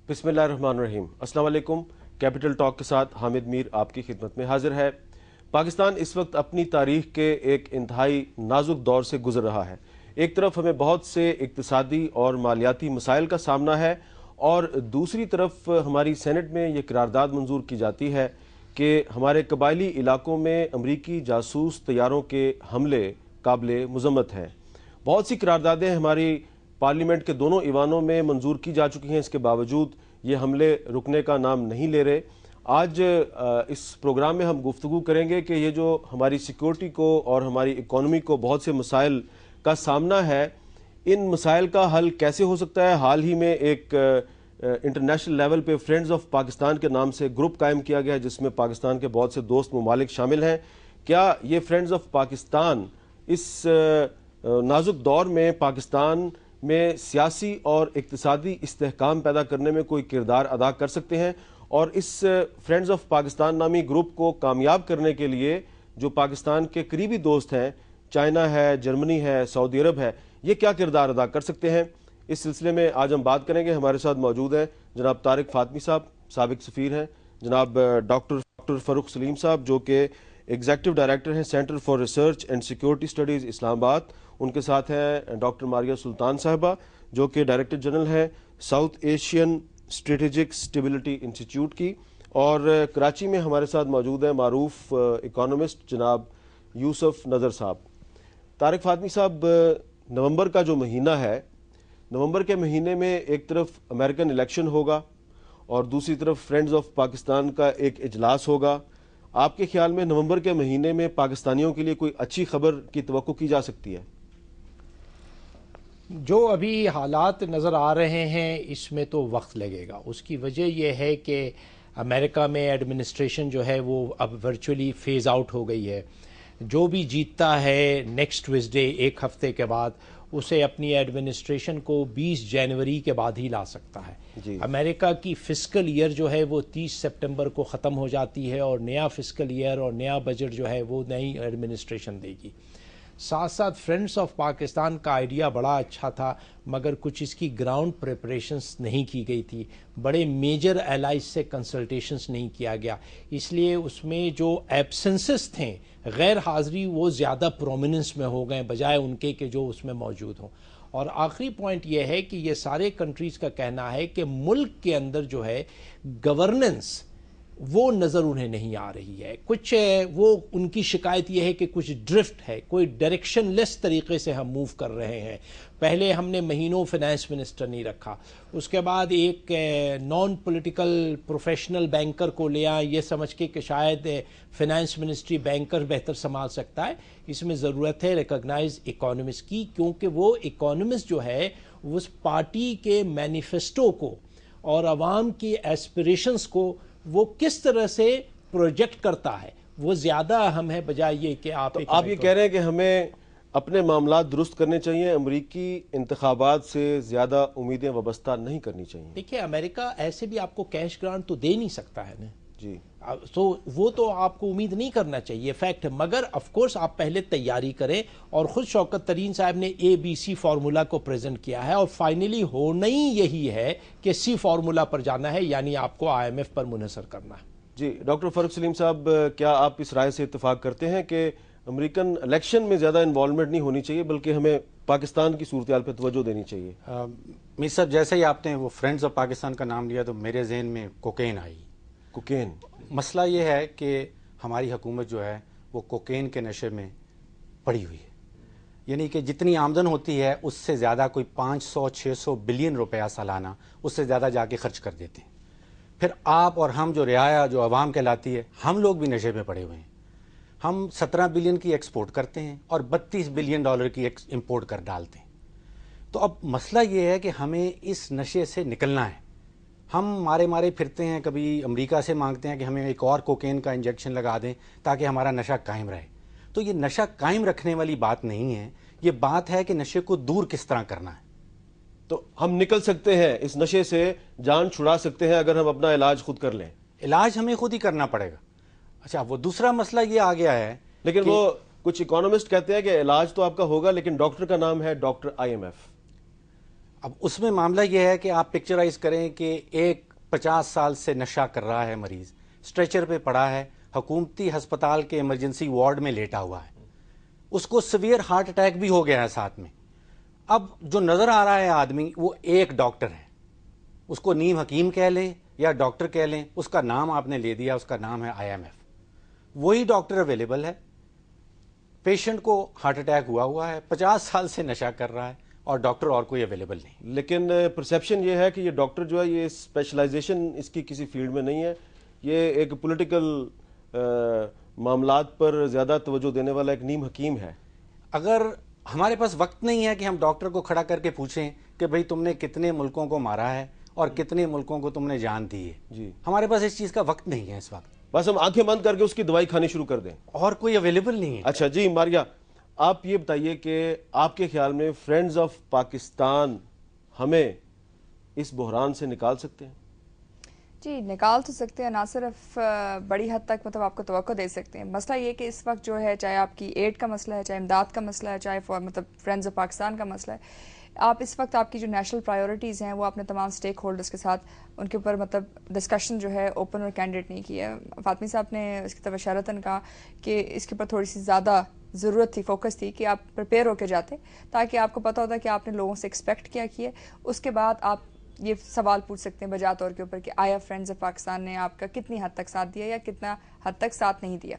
बिस्मिल्लाहिर्रहमानिर्रहीम। अस्सलाम वालेकुम। कैपिटल टॉक के साथ हामिद मीर आपकी खिदमत में हाजिर है। पाकिस्तान इस वक्त अपनी तारीख के एक इंतहाई नाजुक दौर से गुजर रहा है। एक तरफ हमें बहुत से इक्तिसादी और मालियाती मसाइल का सामना है और दूसरी तरफ हमारी सेनेट में ये करारदाद मंजूर की जाती है कि हमारे कबायली इलाकों में अमरीकी जासूस तैयारों के हमले काबिल मजम्मत हैं। बहुत सी करारदादें हमारी पार्लियामेंट के दोनों ईवानों में मंजूर की जा चुकी हैं, इसके बावजूद ये हमले रुकने का नाम नहीं ले रहे। आज इस प्रोग्राम में हम गुफ्तगू करेंगे कि ये जो हमारी सिक्योरिटी को और हमारी इकॉनमी को बहुत से मसाइल का सामना है, इन मसाइल का हल कैसे हो सकता है। हाल ही में एक इंटरनेशनल लेवल पे फ्रेंड्स ऑफ पाकिस्तान के नाम से ग्रुप कायम किया गया है, जिसमें पाकिस्तान के बहुत से दोस्त ममालिक शामिल हैं। क्या ये फ्रेंड्स ऑफ पाकिस्तान इस नाजुक दौर में पाकिस्तान में सियासी और इक्तिसादी इस्तेहकाम पैदा करने में कोई किरदार अदा कर सकते हैं, और इस फ्रेंड्स ऑफ पाकिस्तान नामी ग्रुप को कामयाब करने के लिए जो पाकिस्तान के करीबी दोस्त हैं, चाइना है, जर्मनी है, सऊदी अरब है, ये क्या किरदार अदा कर सकते हैं। इस सिलसिले में आज हम बात करेंगे। हमारे साथ मौजूद हैं जनाब तारिक फातमी साहब, साबिक सफ़ीर हैं, जनाब डॉक्टर फ़ारूक सलीम साहब जो कि एग्जीक्यूटिव डायरेक्टर हैं centre for research and security studies Islamabad. उनके साथ हैं डॉक्टर मारिया सुल्तान साहिबा जो कि डायरेक्टर जनरल है south Asian strategic stability institute की, और कराची में हमारे साथ मौजूद हैं मारूफ इकोनॉमिस्ट जनाब यूसुफ नज़र साहब। तारिक फातमी साहब, नवंबर का जो महीना है, नवंबर के महीने में एक तरफ अमेरिकन इलेक्शन होगा और दूसरी तरफ फ्रेंड्स ऑफ पाकिस्तान का एक इजलास होगा। आपके ख्याल में नवंबर के महीने में पाकिस्तानियों के लिए कोई अच्छी खबर की तवक्को की जा सकती है? जो अभी हालात नज़र आ रहे हैं इसमें तो वक्त लगेगा। उसकी वजह यह है कि अमेरिका में एडमिनिस्ट्रेशन जो है वो अब वर्चुअली फेज़ आउट हो गई है। जो भी जीतता है नेक्स्ट ट्यूसडे, एक हफ्ते के बाद, उसे अपनी एडमिनिस्ट्रेशन को 20 जनवरी के बाद ही ला सकता है। अमेरिका की फिस्कल ईयर जो है वो 30 सितंबर को ख़त्म हो जाती है और नया फिस्कल ईयर और नया बजट जो है वो नई एडमिनिस्ट्रेशन देगी। साथ साथ फ्रेंड्स ऑफ पाकिस्तान का आइडिया बड़ा अच्छा था, मगर कुछ इसकी ग्राउंड प्रिपरेशंस नहीं की गई थी, बड़े मेजर एलाइज से कंसल्टेशंस नहीं किया गया, इसलिए उसमें जो एब्सेंसेस थे, गैर हाज़िरी, वो ज़्यादा प्रोमिनेंस में हो गए बजाय उनके कि जो उसमें मौजूद हों। और आखिरी पॉइंट ये है कि ये सारे कंट्रीज़ का कहना है कि मुल्क के अंदर जो है गवर्नेंस वो नज़र उन्हें नहीं आ रही है। कुछ वो उनकी शिकायत ये है कि कुछ ड्रिफ्ट है, कोई डायरेक्शन लेस तरीके से हम मूव कर रहे हैं। पहले हमने महीनों फाइनेंस मिनिस्टर नहीं रखा, उसके बाद एक नॉन पॉलिटिकल प्रोफेशनल बैंकर को लिया ये समझ के कि शायद फाइनेंस मिनिस्ट्री बैंकर बेहतर संभाल सकता है। इसमें ज़रूरत है रिकॉग्नाइज इकोनॉमिस्ट की, क्योंकि वो इकोनॉमिस्ट जो है उस पार्टी के मैनिफेस्टो को और आवाम की एस्पिरेशंस को वो किस तरह से प्रोजेक्ट करता है वो ज़्यादा अहम है, बजाय ये कि आप ये कह रहे हैं कि हमें अपने मामलात दुरुस्त करने चाहिए, अमरीकी इंतखाबात से ज़्यादा उम्मीदें वाबस्ता नहीं करनी चाहिए। देखिए, अमेरिका ऐसे भी आपको कैश ग्रांट तो दे नहीं सकता है ना जी, तो वो तो आपको उम्मीद नहीं करना चाहिए, फैक्ट है। मगर ऑफ कोर्स आप पहले तैयारी करें, और ख़ुद शौकत तरीन साहब ने ABC फार्मूला को प्रेजेंट किया है, और फाइनली होना ही यही है कि C फार्मूला पर जाना है, यानी आपको IMF पर मुनहसर करना है। जी, डॉक्टर फ़ारूक सलीम साहब, क्या आप इस राय से इत्तेफाक करते हैं कि अमेरिकन इलेक्शन में ज़्यादा इन्वॉल्वमेंट नहीं होनी चाहिए, बल्कि हमें पाकिस्तान की सूरत हाल पर तवज्जो देनी चाहिए? मीर साहब, जैसे ही आपने वो फ्रेंड्स ऑफ पाकिस्तान का नाम लिया तो मेरे जहन में कोकेन आई। कोकेन, मसला ये है कि हमारी हुकूमत जो है वो कोकेन के नशे में पड़ी हुई है, यानी कि जितनी आमदन होती है उससे ज़्यादा, कोई 500-600 बिलियन रुपया सालाना, उससे ज़्यादा जाके खर्च कर देते हैं। फिर आप और हम जो रियाया जो आवाम कहलाती है, हम लोग भी नशे में पड़े हुए हैं। हम 17 बिलियन की एक्सपोर्ट करते हैं और 32 बिलियन डॉलर की इंपोर्ट कर डालते हैं। तो अब मसला ये है कि हमें इस नशे से निकलना है। हम मारे फिरते हैं, कभी अमेरिका से मांगते हैं कि हमें एक और कोकेन का इंजेक्शन लगा दें ताकि हमारा नशा कायम रहे। तो ये नशा कायम रखने वाली बात नहीं है, ये बात है कि नशे को दूर किस तरह करना है। तो हम निकल सकते हैं इस नशे से, जान छुड़ा सकते हैं अगर हम अपना इलाज खुद कर लें। इलाज हमें खुद ही करना पड़ेगा। अच्छा, वो दूसरा मसला ये आ गया है, लेकिन वो कुछ इकोनॉमिस्ट कहते हैं कि इलाज तो आपका होगा, लेकिन डॉक्टर का नाम है डॉक्टर IMF। اب اس میں معاملہ یہ ہے کہ آپ پکچرائز کریں کہ ایک 50 سال سے نشہ کر رہا ہے مریض، اسٹریچر پہ پڑا ہے، حکومتی ہسپتال کے ایمرجنسی وارڈ میں لیٹا ہوا ہے، اس کو سیویئر ہارٹ اٹیک بھی ہو گیا ہے ساتھ میں. اب جو نظر آ رہا ہے آدمی وہ ایک ڈاکٹر ہے، اس کو نیم حکیم کہہ لیں یا ڈاکٹر کہہ لیں، اس کا نام آپ نے لے دیا، اس کا نام ہے IMF. وہی ڈاکٹر اویلیبل ہے، پیشنٹ کو ہارٹ اٹیک ہوا ہے، 50 سال سے نشہ کر رہا ہے اور ڈاکٹر اور کوئی اویلیبل نہیں. لیکن پرسیپشن یہ ہے کہ یہ ڈاکٹر جو ہے یہ اسپیشلائزیشن اس کی کسی فیلڈ میں نہیں ہے، یہ ایک پولیٹیکل معاملات پر زیادہ توجہ دینے والا ایک نیم حکیم ہے. اگر ہمارے پاس وقت نہیں ہے کہ ہم ڈاکٹر کو کھڑا کر کے پوچھیں کہ بھئی تم نے کتنے ملکوں کو مارا ہے اور کتنے ملکوں کو تم نے جان دی ہے، جی ہمارے پاس اس چیز کا وقت نہیں ہے اس وقت، بس ہم آنکھیں بند کر کے اس کی دوائی کھانی شروع کر دیں. اور کوئی اویلیبل نہیں ہے. اچھا جی ماریا، آپ یہ بتائیے کہ آپ کے خیال میں فرینڈز آف پاکستان ہمیں اس بحران سے نکال سکتے ہیں؟ جی نکال تو سکتے ہیں، نہ صرف بڑی حد تک مطلب آپ کو توقع دے سکتے ہیں. مسئلہ یہ کہ اس وقت جو ہے چاہے آپ کی ایڈ کا مسئلہ ہے، چاہے امداد کا مسئلہ ہے، چاہے مطلب فرینڈز آف پاکستان کا مسئلہ ہے، آپ اس وقت آپ کی جو نیشنل پرائیورٹیز ہیں وہ اپنے تمام سٹیک ہولڈرز کے ساتھ ان کے اوپر مطلب ڈسکشن جو ہے اوپن اور کینڈیڈ نہیں کی ہے. فاطمی صاحب نے اس کی طرف اشارتاً کہا کہ اس کے اوپر تھوڑی سی زیادہ ضرورت تھی، فوکس تھی کہ آپ پریپیئر ہو کے جاتے تاکہ آپ کو پتہ ہوتا کہ آپ نے لوگوں سے ایکسپیکٹ کیا کیے. اس کے بعد آپ یہ سوال پوچھ سکتے ہیں بجا طور کے اوپر کہ آیا فرینڈز آف پاکستان نے آپ کا کتنی حد تک ساتھ دیا یا کتنا حد تک ساتھ نہیں دیا.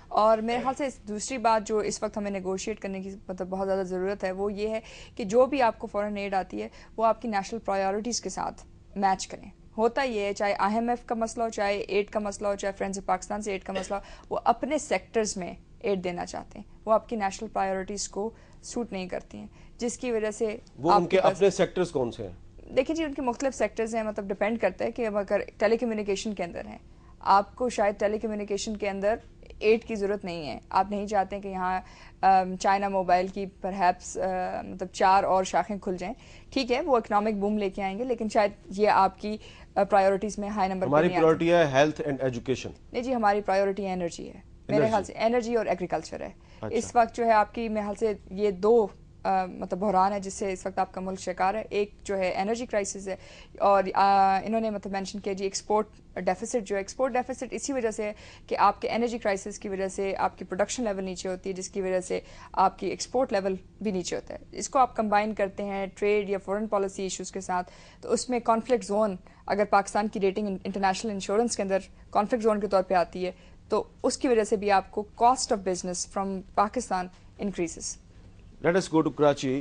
اور میرے خیال سے دوسری بات جو اس وقت ہمیں نیگوشیٹ کرنے کی مطلب بہت زیادہ ضرورت ہے وہ یہ ہے کہ جو بھی آپ کو فورن ایڈ آتی ہے وہ آپ کی نیشنل پرائیورٹیز کے ساتھ میچ کریں. ہوتا یہ ہے چاہے IMF کا مسئلہ ہو، چاہے ایڈ کا مسئلہ ہو، چاہے فرینڈز آف پاکستان سے ایڈ کا مسئلہ ہو، وہ اپنے سیکٹرز میں ایڈ دینا چاہتے ہیں، وہ آپ کی نیشنل پرائیورٹیز کو سوٹ نہیں کرتی ہیں، جس کی وجہ سے وہ ان کے اپنے سیکٹرز کون سے ہیں؟ دیکھیں جی ان کے مختلف سیکٹرز ہیں، مطلب ڈیپینڈ کرتا ہے کہ اگر ٹیلی کمیونیکیشن کے اندر ہیں، آپ کو شاید ٹیلی کمیونیکیشن کے اندر ایڈ کی ضرورت نہیں ہے، آپ نہیں چاہتے کہ یہاں چائنا موبائل کی پرہیپس مطلب 4 اور شاخیں کھل جائیں. ٹھیک ہے وہ اکنامک بوم لے کے آئیں گے، لیکن شاید یہ آپ کی پرائیورٹیز میں ہائی نمبر. ہماری پرائیورٹی ہے ہیلتھ اینڈ ایجوکیشن. نہیں جی ہماری پرائیورٹی انرجی ہے، میرے خیال سے انرجی اور ایگریکلچر ہے. اس وقت جو ہے آپ کی میرے خیال سے یہ 2 مطلب بحران ہے جس سے اس وقت آپ کا ملک شکار ہے. ایک جو ہے انرجی کرائسس ہے اور انہوں نے مطلب مینشن کیا جی ایکسپورٹ ڈیفیسٹ جو ہے، ایکسپورٹ ڈیفیسٹ اسی وجہ سے ہے کہ آپ کے انرجی کرائسس کی وجہ سے آپ کی پروڈکشن لیول نیچے ہوتی ہے، جس کی وجہ سے آپ کی ایکسپورٹ لیول بھی نیچے ہوتا ہے. اس کو آپ کمبائن کرتے ہیں ٹریڈ یا فورن پالیسی ایشوز کے ساتھ تو اس میں کانفلکٹ زون، اگر پاکستان کی ریٹنگ انٹرنیشنل انشورنس کے اندر کانفلکٹ زون کے طور پہ آتی ہے تو اس کی وجہ سے بھی آپ کو cost of business from Pakistan increases. Let us go to Karachi.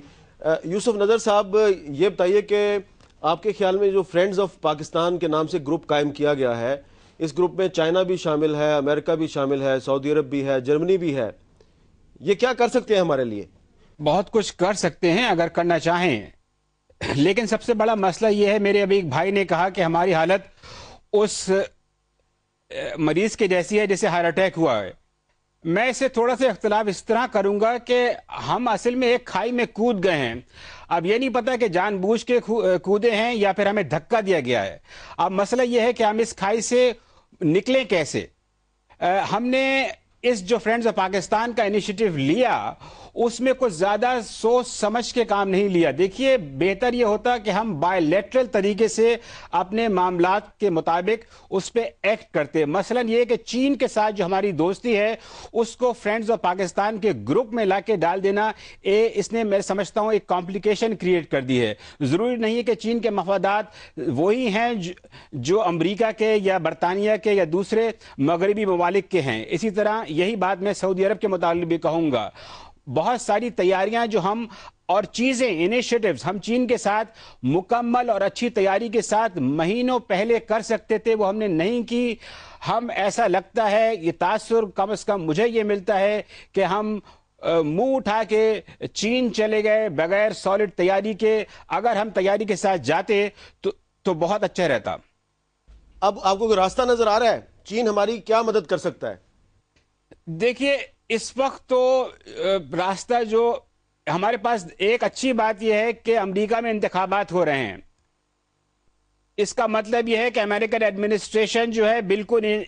Yousuf Nazar Sahab یہ بتائیے کہ آپ کے خیال میں جو فرینڈز آف پاکستان کے نام سے گروپ قائم کیا گیا ہے، اس گروپ میں چائنا بھی شامل ہے، امریکہ بھی شامل ہے، سعودی عرب بھی ہے، جرمنی بھی ہے، یہ کیا کر سکتے ہیں ہمارے لیے؟ بہت کچھ کر سکتے ہیں اگر کرنا چاہیں، لیکن سب سے بڑا مسئلہ یہ ہے، میرے ابھی ایک بھائی نے کہا کہ ہماری حالت اس مریض کے جیسی ہے جسے ہارٹ اٹیک ہوا ہے. میں اسے تھوڑا سا اختلاف اس طرح کروں گا کہ ہم اصل میں ایک کھائی میں کود گئے ہیں. اب یہ نہیں پتا کہ جان بوجھ کے کودے ہیں یا پھر ہمیں دھکا دیا گیا ہے. اب مسئلہ یہ ہے کہ ہم اس کھائی سے نکلیں کیسے. ہم نے اس جو فرینڈز آف پاکستان کا انیشیٹو لیا اس میں کچھ زیادہ سوچ سمجھ کے کام نہیں لیا. دیکھیے بہتر یہ ہوتا کہ ہم بائی لیٹرل طریقے سے اپنے معاملات کے مطابق اس پہ ایکٹ کرتے. مثلا یہ کہ چین کے ساتھ جو ہماری دوستی ہے اس کو فرینڈز آف پاکستان کے گروپ میں لا کے ڈال دینا، اس نے میں سمجھتا ہوں ایک کمپلیکیشن کریٹ کر دی ہے. ضروری نہیں ہے کہ چین کے مفادات وہی ہیں جو امریکہ کے یا برطانیہ کے یا دوسرے مغربی ممالک کے ہیں. اسی طرح یہی بات میں سعودی عرب کے متعلق بھی کہوں گا. بہت ساری تیاریاں جو ہم اور چیزیں انیشیٹیوز ہم چین کے ساتھ مکمل اور اچھی تیاری کے ساتھ مہینوں پہلے کر سکتے تھے، وہ ہم نے نہیں کی. ہم ایسا لگتا ہے، یہ تاثر کم از کم مجھے یہ ملتا ہے کہ ہم منہ اٹھا کے چین چلے گئے بغیر سالڈ تیاری کے. اگر ہم تیاری کے ساتھ جاتے تو بہت اچھا رہتا. اب آپ کو راستہ نظر آ رہا ہے چین ہماری کیا مدد کر سکتا ہے؟ دیکھیے اس وقت تو راستہ جو ہمارے پاس، ایک اچھی بات یہ ہے کہ امریکہ میں انتخابات ہو رہے ہیں. اس کا مطلب یہ ہے کہ امریکن ایڈمنسٹریشن جو ہے بالکل ان